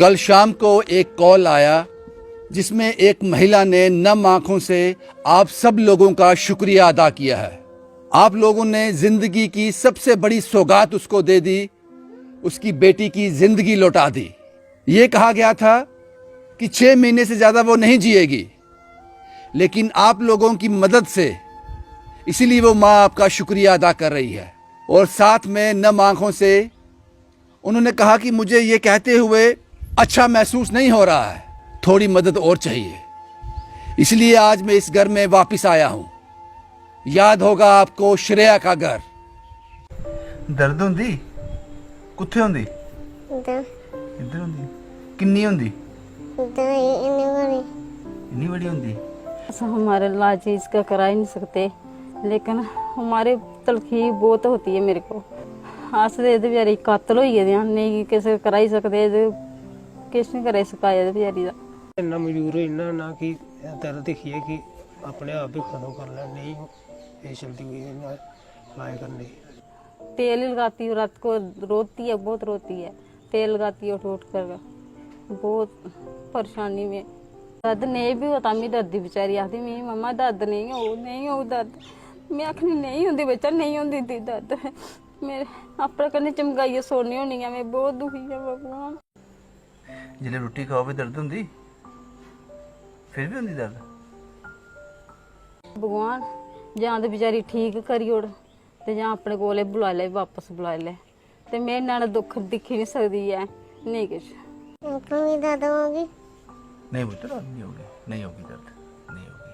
कल शाम को एक कॉल आया जिसमें एक महिला ने नम आंखों से आप सब लोगों का शुक्रिया अदा किया है। आप लोगों ने जिंदगी की सबसे बड़ी सौगात उसको दे दी, उसकी बेटी की जिंदगी लौटा दी। ये कहा गया था कि 6 महीने से ज्यादा वो नहीं जिएगी, लेकिन आप लोगों की मदद से इसीलिए वो माँ आपका शुक्रिया अदा कर रही है। और साथ में नम आंखों से उन्होंने कहा कि मुझे ये कहते हुए अच्छा महसूस नहीं हो रहा है, थोड़ी मदद और चाहिए, इसलिए आज मैं इस घर में वापस आया हूं। याद होगा आपको श्रेया का घर। दर्द होंदी कुत्थे होंदी? इधर इधर होंदी। किन्नी होंदी? इधर इन्हीं वाली इन्नी बड़ी होंदी। हमारे इलाज इसका करा ही नहीं सकते, लेकिन हमारे तलखी बहुत होती है मेरे को। अस ते बेचारी कातल होई गेदे नहीं किसे कराई सकदे, किस नहीं कराई सकाया बेचारी दा। इन्ना मजबूर होई ना ना कि दर्द दिखिए कि अपने आप ही खत्म कर ले, नहीं ये चलती हुई ना इलाज करने। तेल ही लगाती हूँ, रात को रोती है, बहुत रोती है, तेल लगाती है उठ कर, बहुत परेशानी में। दर्द नहीं भी होता, मैं डरदी बेचारी आती मेरी मम्मा दर्द नहीं हो दर्द। मैं आखनी नहीं होंदी बच्चा, नहीं होंदी थी दर्द। मेरे अपने कन्नै चमकाइए सोनी होनी है, मैं बहुत दुखी है भगवान। जिले रोटी खाओ भी दर्द होंदी, फिर भी होंदी दर्द। भगवान जां ते बेचारी ठीक करी ओड़ ते जां अपने कोले बुला ले, वापस बुला ले, ते मैं इन्ना दुख दिक्खी नहीं सकदी है, नहीं कुछ। आपको भी दर्द होगी? नहीं पुत्र, अब नहीं होगी, नहीं होगी दर्द, नहीं होगी।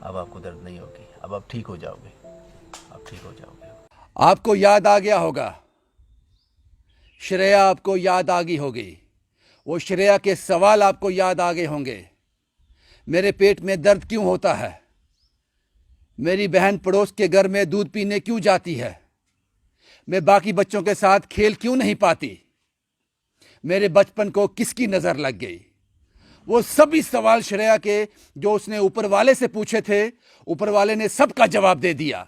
अब आपको दर्द नहीं होगी, अब आप ठीक हो जाओगे, आप ठीक हो जाओगे। आपको याद आ गया होगा, श्रेया आपको याद आ गई होगी, वो श्रेया के सवाल आपको याद आ गए होंगे। मेरे पेट में दर्द क्यों होता है? मेरी बहन पड़ोस के घर में दूध पीने क्यों जाती है? मैं बाकी बच्चों के साथ खेल क्यों नहीं पाती? मेरे बचपन को किसकी नजर लग गई? वो सभी सवाल श्रेया के जो उसने ऊपर वाले से पूछे थे, ऊपर वाले ने सबका जवाब दे दिया।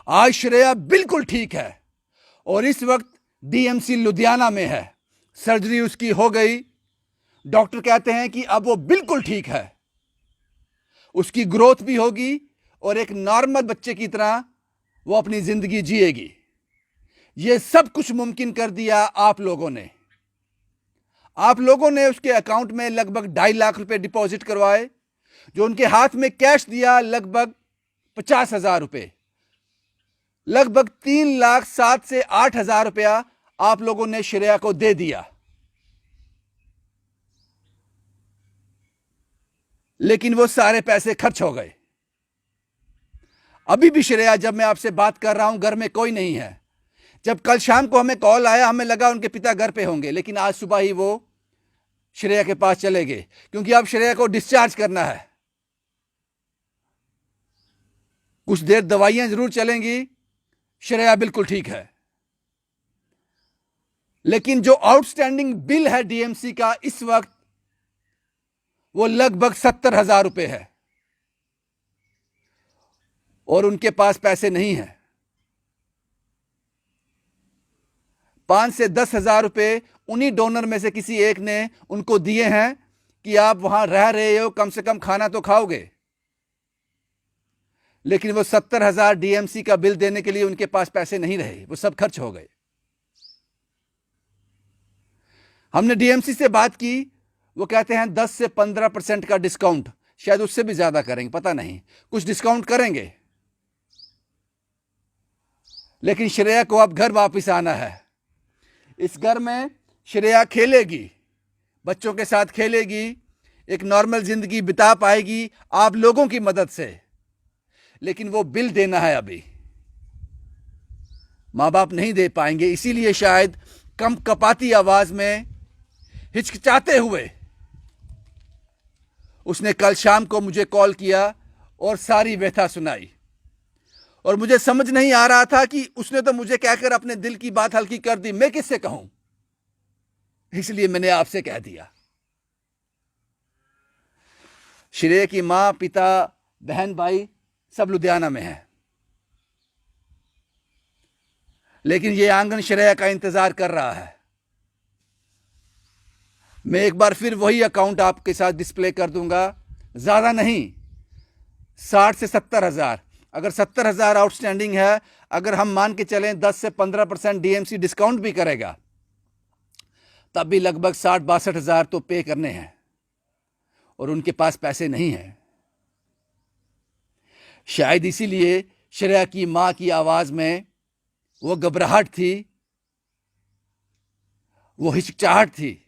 आज श्रेया बिल्कुल ठीक है और इस वक्त डीएमसी लुधियाना में है। सर्जरी उसकी हो गई, डॉक्टर कहते हैं कि अब वो बिल्कुल ठीक है, उसकी ग्रोथ भी होगी और एक नॉर्मल बच्चे की तरह वो अपनी जिंदगी जिएगी। ये सब कुछ मुमकिन कर दिया आप लोगों ने। आप लोगों ने उसके अकाउंट में लगभग 2.5 लाख रुपए डिपॉजिट करवाए, जो उनके हाथ में कैश दिया लगभग 50,000 रुपए, लगभग 3,07,000 से 8,000 रुपया आप लोगों ने श्रेया को दे दिया। लेकिन वो सारे पैसे खर्च हो गए। अभी भी श्रेया, जब मैं आपसे बात कर रहा हूं, घर में कोई नहीं है। जब कल शाम को हमें कॉल आया, हमें लगा उनके पिता घर पे होंगे, लेकिन आज सुबह ही वो श्रेया के पास चले गए, क्योंकि अब श्रेया को डिस्चार्ज करना है। कुछ देर दवाइयां जरूर चलेंगी, श्रेया बिल्कुल ठीक है, लेकिन जो आउटस्टैंडिंग बिल है डीएमसी का इस वक्त, वो लगभग 70,000 रुपए है और उनके पास पैसे नहीं है। 5 से 10,000 रुपए उन्हीं डोनर में से किसी एक ने उनको दिए हैं कि आप वहां रह रहे हो, कम से कम खाना तो खाओगे। लेकिन वो 70,000 डीएमसी का बिल देने के लिए उनके पास पैसे नहीं रहे, वो सब खर्च हो गए। हमने डीएमसी से बात की, वो कहते हैं 10 से 15% का डिस्काउंट, शायद उससे भी ज्यादा करेंगे, पता नहीं, कुछ डिस्काउंट करेंगे। लेकिन श्रेया को अब घर वापस आना है। इस घर में श्रेया खेलेगी, बच्चों के साथ खेलेगी, एक नॉर्मल जिंदगी बिता पाएगी आप लोगों की मदद से। लेकिन वो बिल देना है, अभी मां बाप नहीं दे पाएंगे, इसीलिए शायद कम कपाती आवाज में हिचकिचाते हुए उसने कल शाम को मुझे कॉल किया और सारी व्यथा सुनाई। और मुझे समझ नहीं आ रहा था कि उसने तो मुझे कहकर अपने दिल की बात हल्की कर दी, मैं किससे कहूं, इसलिए मैंने आपसे कह दिया। श्रेया की मां, पिता, बहन, भाई सब लुधियाना में है, लेकिन ये आंगन श्रेया का इंतजार कर रहा है। मैं एक बार फिर वही अकाउंट आपके साथ डिस्प्ले कर दूंगा, ज़्यादा नहीं, 60 से 70 हज़ार। अगर 70 हज़ार आउटस्टैंडिंग है, अगर हम मान के चलें 10 से 15% डीएमसी डिस्काउंट भी करेगा, तब भी लगभग 60-62 हज़ार तो पे करने हैं और उनके पास पैसे नहीं हैं। शायद इसीलिए श्रेया की मां की आवाज में वो घबराहट थी, वो हिचकिचाहट थी।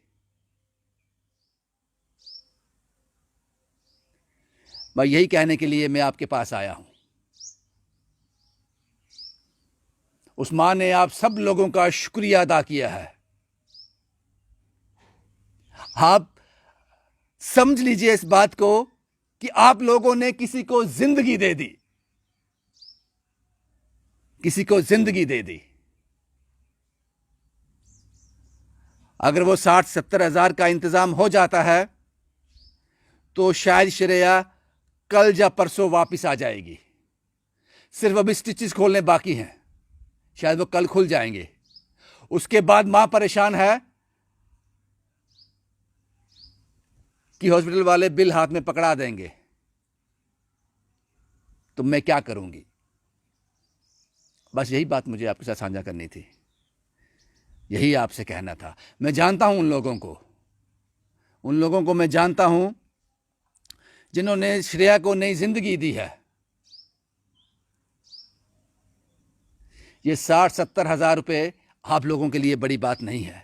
मैं यही कहने के लिए मैं आपके पास आया हूं। उस मां ने आप सब लोगों का शुक्रिया अदा किया है। आप समझ लीजिए इस बात को कि आप लोगों ने किसी को जिंदगी दे दी, किसी को जिंदगी दे दी। अगर वो 60-70 हज़ार का इंतजाम हो जाता है तो शायद श्रेया कल या परसों वापस आ जाएगी। सिर्फ अभी स्टिचेस खोलने बाकी हैं, शायद वो कल खुल जाएंगे। उसके बाद मां परेशान है कि हॉस्पिटल वाले बिल हाथ में पकड़ा देंगे, तो मैं क्या करूंगी। बस यही बात मुझे आपके साथ साझा करनी थी, यही आपसे कहना था। मैं जानता हूं उन लोगों को मैं जानता हूं जिन्होंने श्रेया को नई जिंदगी दी है। ये 60-70 हज़ार रुपए आप लोगों के लिए बड़ी बात नहीं है।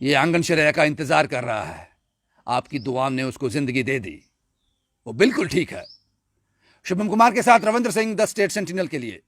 ये आंगन श्रेया का इंतजार कर रहा है, आपकी दुआ ने उसको जिंदगी दे दी, वो बिल्कुल ठीक है। शुभम कुमार के साथ Ravindra Singh, the state sentinel के लिए।